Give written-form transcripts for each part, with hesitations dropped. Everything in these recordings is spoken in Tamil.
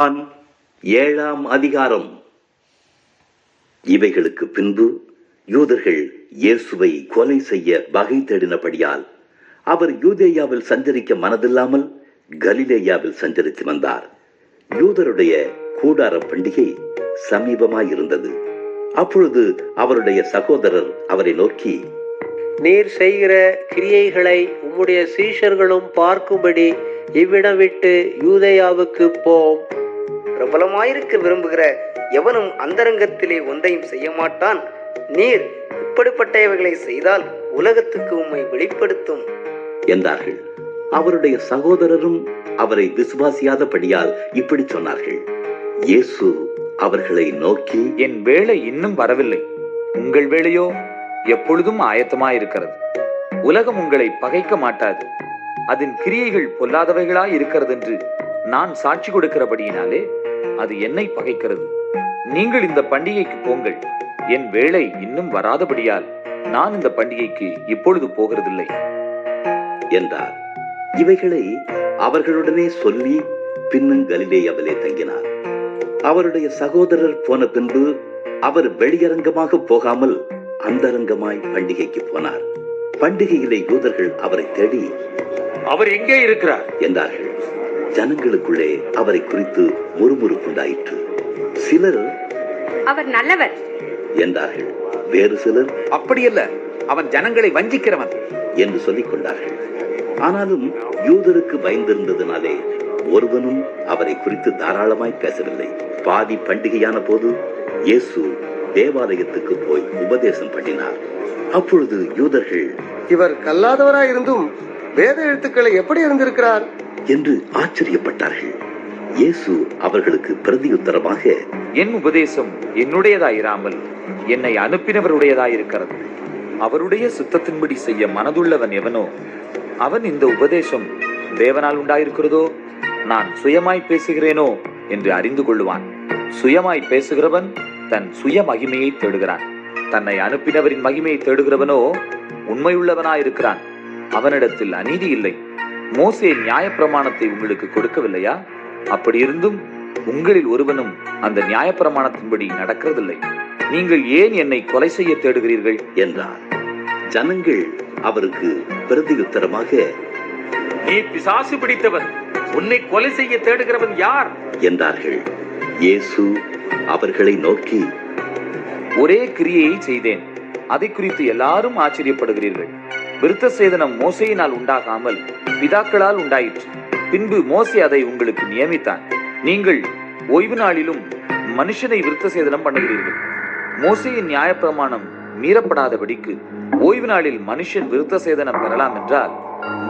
7ஆம் அதிகாரம். இவைகளுக்கு பின்பு யூதர்கள் இயேசுவை கொலை செய்ய வகை தேடினபடியால் அவர் யூதேயாவில் சஞ்சரிக்க மனதில்லாமல் கலிலேயாவில் சஞ்சரித்து வந்தார். யூதருடைய கூடார பண்டிகை சமீபமாயிருந்தது. அப்பொழுது அவருடைய சகோதரர் அவரை நோக்கி, நீர் செய்கிற கிரியைகளை உம்முடைய சீஷர்களும் பார்க்கும்படி இவ்விடம் விட்டு யூதேயாவுக்கு போம். பிரபலமாயிருக்க விரும்புகிற எவனும் அந்தரங்கத்திலே ஒன்றையும் செய்ய மாட்டான். நீர் இப்படிப்பட்டவைகளை செய்தால் உலகத்துக்கு உம்மை வெளிப்படுத்தும் என்றார்கள். அவருடைய சகோதரரும் அவரை விசுவாசியாதபடியால் இப்படி சொன்னார்கள். இயேசு அவர்களை நோக்கி, என் வேளை இன்னும் வரவில்லை, உங்கள் வேளையோ எப்பொழுதும் ஆயத்தமாயிருக்கிறது. உலகம் உங்களை பகைக்க மாட்டாது, அதன் கிரியைகள் பொல்லாதவைகளாய் இருக்கிறது என்று நான் சாட்சி கொடுக்கிறபடியினாலே அது என்னை பகைக்கிறது. நீங்கள் இந்த பண்டிகைக்கு போங்கள், என் வேளை இன்னும் வராதபடியால் நான் இந்த பண்டிகைக்கு இப்பொழுது போகிறதில்லை என்றார். இவைகளை அவர்களுடனே சொல்லி பின்னும் கலிலேயாவிலே தங்கினார். அவருடைய சகோதரர் போன பின்பு அவர் வெளியரங்கமாக போகாமல் அந்தரங்கமாய் பண்டிகைக்கு போனார். பண்டிகையிலே யூதர்கள் அவரை தேடி, அவர் எங்கே இருக்கிறார் என்றார்கள். ஜனங்களுக்குள்ளே அவரை குறித்து முறுமுறுப்புண்டாயிற்று. சிலர் அவர் நல்லவர் என்றார்கள். வேறு சிலர் அப்படியல்ல, அவன் ஜனங்களை வஞ்சிக்கிறவன் என்று சொல்லிக் கொண்டார்கள். ஆனாலும் யூதருக்கு பயந்திருந்ததினாலே ஒருவனும் அவரை குறித்து தாராளமாய் பேசவில்லை. பாதி பண்டிகையான போது இயேசு தேவாலயத்துக்கு போய் உபதேசம் பண்ணினார். அப்பொழுது யூதர்கள், இவர் கல்லாதவராயிருந்தும் வேத எழுத்துக்களை எப்படி இருந்திருக்கிறார் என்று ஆச்சரியப்பட்டார்கள். இயேசு அவர்களுக்கு பிரதியுத்தரமாக, என் உபதேசம் என்னுடையதாயிராமல் என்னை அனுப்பினவருடையதாயிருக்கிறது. அவருடைய சுத்தத்தின்படி செய்ய மனதுள்ளவன் எவனோ அவன் இந்த உபதேசம் தேவனால் உண்டாயிருக்கிறதோ நான் சுயமாய் பேசுகிறேனோ என்று அறிந்து கொள்ளுவான். சுயமாய் பேசுகிறவன் தன் சுய மகிமையை தேடுகிறான். தன்னை அனுப்பினவரின் மகிமையை தேடுகிறவனோ உண்மையுள்ளவனாயிருக்கிறான், அவனிடத்தில் அநீதி இல்லை. மோசே நியாயப்பிரமாணத்தை உங்களுக்கு கொடுக்கவில்லையா? அப்படி இருந்தும் உங்களில் ஒருவனும் அந்த நியாயப்பிரமாணத்தின்படி நடக்கிறதில்லை. நீங்கள் ஏன் என்னை கொலை செய்ய தேடுகிறீர்கள் என்றார். ஜனங்கள் அவருக்கு பிரதியுத்தரமாக, நீ பிசாசு பிடித்தவன், உன்னை கொலை செய்ய தேடுகிறவன் யார் என்றார்கள். இயேசு அவர்களை நோக்கி, ஒரே கிரியையை செய்தேன், அதை குறித்து எல்லாரும் ஆச்சரியப்படுகிறீர்கள். விருத்த சேதனம் மோசையினால் உண்டாகாமல் பிதாக்களால் உண்டாயிற்று. பின்பு மோசே அதை உங்களுக்கு நியமித்தான். நீங்கள் ஓய்வு நாளிலும் மனுஷனை விருத்த சேதனம் பண்ணுகிறீர்கள். மோசேயின் நியாயப்பிரமாணம் மீறப்படாதபடிக்கு ஓய்வு நாளில் மனுஷன் விருத்த சேதனம் பெறலாம் என்றால்,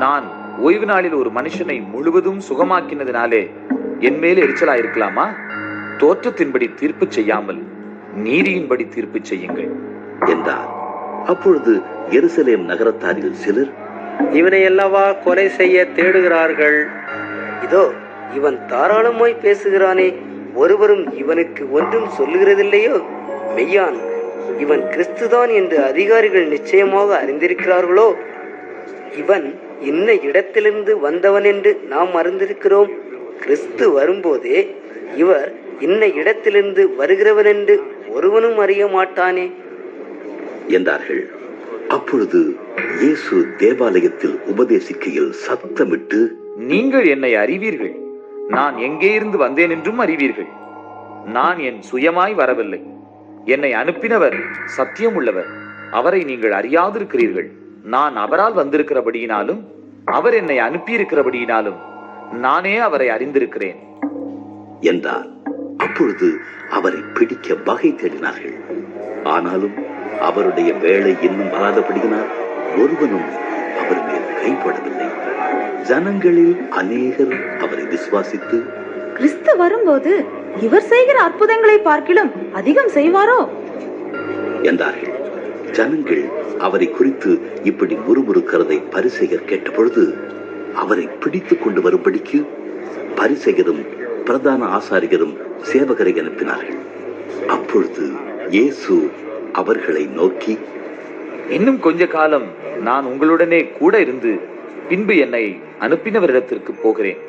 நான் ஓய்வு நாளில் ஒரு மனுஷனை முழுவதும் சுகமாக்கினதினாலே என் மேல் எரிச்சலாயிருக்கலாமா? தோற்றத்தின்படி தீர்ப்பு செய்யாமல் நீதியின்படி தீர்ப்பு செய்யுங்கள் என்றார். அப்பொழுது எருசலேம் நகரத்தாரில் சிலர், இவனை அல்லவா கொலை செய்ய தேடுகிறார்கள். இதோ இவன் தாராளமாய் பேசுகிறானே, ஒருவரும் இவனுக்கு ஒன்றும் சொல்லுகிறதில்லையோ? மெய்யான் இவன் கிறிஸ்துதான் என்று அதிகாரிகள் நிச்சயமாக அறிந்திருக்கிறார்களோ? இவன் இன்ன இடத்திலிருந்து வந்தவன் என்று நாம் அறிந்திருக்கிறோம். கிறிஸ்து வரும்போதே இவர் இன்ன இடத்திலிருந்து வருகிறவன் என்று ஒருவனும் அறிய மாட்டானே என்றார்கள். அப்பொழுது இயேசு தேவாலயத்தில் உபதேசிக்கையில் சத்தமிட்டு, நீங்கள் என்னை அறிவீர்கள், நான் எங்கே இருந்து வந்தேன் என்றும் அறிவீர்கள். நான் என் சுயமாய் வரவில்லை, என்னை அனுப்பினவர் சத்தியம் உள்ளவர், அவரை நீங்கள் அறியாதிருக்கிறீர்கள். நான் அவரால் வந்திருக்கிறபடியினாலும் அவர் என்னை அனுப்பியிருக்கிறபடியினாலும் நானே அவரை அறிந்திருக்கிறேன் என்றார். அப்பொழுது அவரை பிடிக்க வகை தேடினார்கள். ஆனாலும் அவருடைய வேலை இன்னும் வராதபடியினால் ஒருவனும் அவர் மேல் கைப்படவில்லை. ஜனங்களில் அநேகர் அவரை விசுவாசித்து, கிறிஸ்து வரும்போது இவர் செய்கிற அற்புதங்களை பார்க்கிலும் அதிகம் செய்வாரோ என்றார்கள். ஜனங்கள் அவரை குறித்து இப்படி முறுமுறுக்கிறதை பரிசேயர் கேட்டபொழுது அவரை பிடித்துக் கொண்டு வரும்படிக்கு பரிசேயரும் பிரதான ஆசாரியரும் சேவகரை அனுப்பினார்கள். அப்பொழுது இயேசு அவர்களை நோக்கி, இன்னும் கொஞ்ச காலம் நான் உங்களுடனே கூட இருந்து பின்பு என்னை அனுப்பினவரிடத்திற்கு போகிறேன்.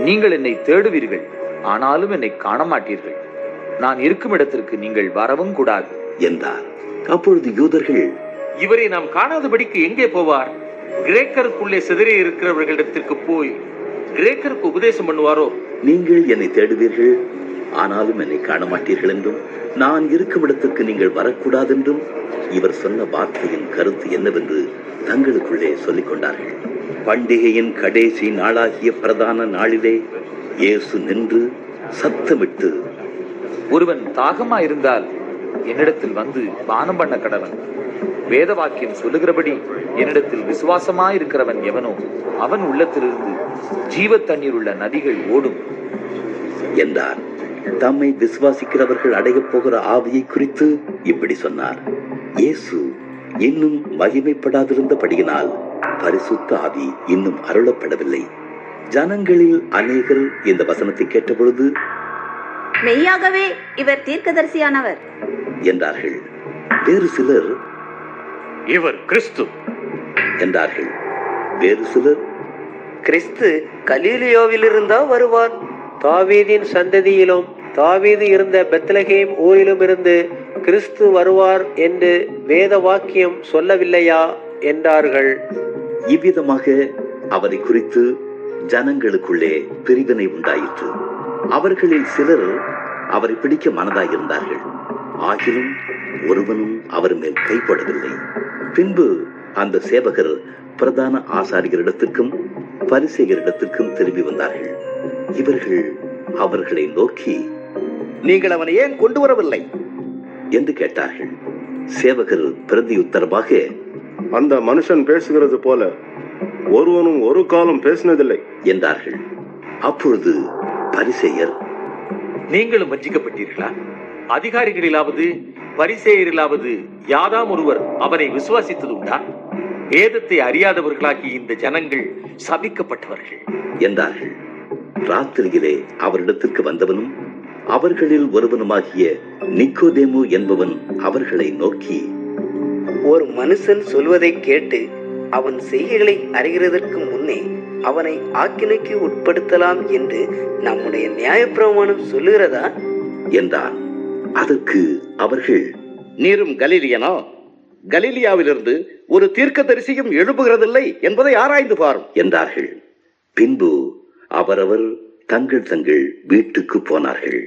நீங்கள் என்னை தேடுவீர்கள், ஆனாலும் என்னை காண மாட்டீர்கள். நான் இருக்கும் இடத்திற்கு நீங்கள் வரவும் கூடாது என்றார். அப்பொழுது யூதர்கள், இவரை நாம் காணாதபடிக்கு எங்கே போவார்? கிரேக்கருக்குள்ளே சிதறி இருக்கிறவர்களிடத்திற்கு போய் கிரேக்கருக்கு உபதேசம் பண்ணுவாரோ? நீங்கள் என்னை தேடுவீர்கள், ஆனாலும் என்னை காண மாட்டீர்கள் என்றும், நான் இருக்கும் இடத்திற்கு நீங்கள் வரக்கூடாது என்றும் இவர் சொன்ன வார்த்தையின் கருத்து என்னவென்று தங்களுக்குள்ளே சொல்லிக் கொண்டார்கள். பண்டிகையின் கடைசி நாளாகிய பிரதான நாளிலே இயேசு நின்று சத்தமிட்டு, ஒருவன் தாகமாயிருந்தால் என்னிடத்தில் வந்து பானம் பண்ண கடவன். வேத வாக்கியம் சொல்லுகிறபடி என்னிடத்தில் விசுவாசமாயிருக்கிறவன் எவனோ அவன் உள்ளத்திலிருந்து ஜீவ தண்ணீர் உள்ள நதிகள் ஓடும் என்றார். தம்மை விசுவாசிக்கிறவர்கள் அடையப் போகிற ஆவியை குறித்து இப்படி சொன்னார். இயேசு இன்னும் மகிமைப்படாதிருந்தபடியினால் பரிசுத்த ஆவி இன்னும் அருளப்படவில்லை. ஜனங்களில் அநேகர் இந்த வசனத்தை கேட்டபொழுது, மெய்யாகவே இவர் தீர்க்கதரிசியானவர் என்றார்கள். வேறு சிலர், இவர் கிறிஸ்து என்றார்கள். வேறு சிலர், கிறிஸ்து கலீலியோவிலிருந்தா வருவார்? தாவீதின் சந்ததியிலும் தாவீது இருந்த பெத்லகேம் ஊரிலும் இருந்து கிறிஸ்து வருவார் என்று வேத வாக்கியம் சொல்லவில்லையா என்றார்கள். இவ்விதமாக அவரை குறித்து ஜனங்களுக்குள்ளே பிரிவினை உண்டாயிற்று. அவர்களில் சிலர் அவரை பிடிக்க மனதாயிருந்தார்கள். ஆகிலும் ஒருவனும் அவர் மேல் கைப்படவில்லை. பின்பு அந்த சேவகர் பிரதான ஆசாரியரிடத்திற்கும் பரிசேயரிடத்திற்கும் திரும்பி வந்தார்கள். இவர்கள் அவர்களை நோக்கி, நீங்கள் அவனை ஏன் கொண்டு வரவில்லை என்று கேட்டார்கள். சேவகர் பிரதியுத்தரமாக, அந்த மனுஷன் பேசுகிறது போல ஒருவனும் ஒரு காலம் பேசினதில்லை என்றார்கள். அப்பொழுது பரிசேயர், நீங்களும் வஞ்சிக்கப்பட்டீர்களா? அதிகாரிகளிலாவது பரிசேயரிலாவது யாதாம் ஒருவர் அவனை விசுவாசித்தது உண்டா? வேதத்தை அறியாதவர்களாகி இந்த ஜனங்கள் சபிக்கப்பட்டவர்கள் என்றார்கள். ராத்திரியிலே அவரிடத்திற்கு வந்தவனும் அவர்களில் ஒருவனுமாகிய நிக்கோதேமு என்பவன் அவர்களை நோக்கி, ஒரு மனுஷன் சொல்வதை கேட்டு அவன் செய்கைகளை அறிகிறதற்கு முன்னே அவனை ஆக்கினைக்கு உட்படுத்தலாம் என்று நம்முடைய நியாயப்பிரமாணம் சொல்லுகிறதா என்றான். அதற்கு அவர்கள், நீரும் கலீலியனோ? கலீலியாவிலிருந்து ஒரு தீர்க்கதரிசியும் எழுப்புகிறதில்லை என்பதை ஆராய்ந்து பாரும் என்றார்கள். பின்பு அவரவர் தங்கள் வீட்டுக்கு போனார்கள்.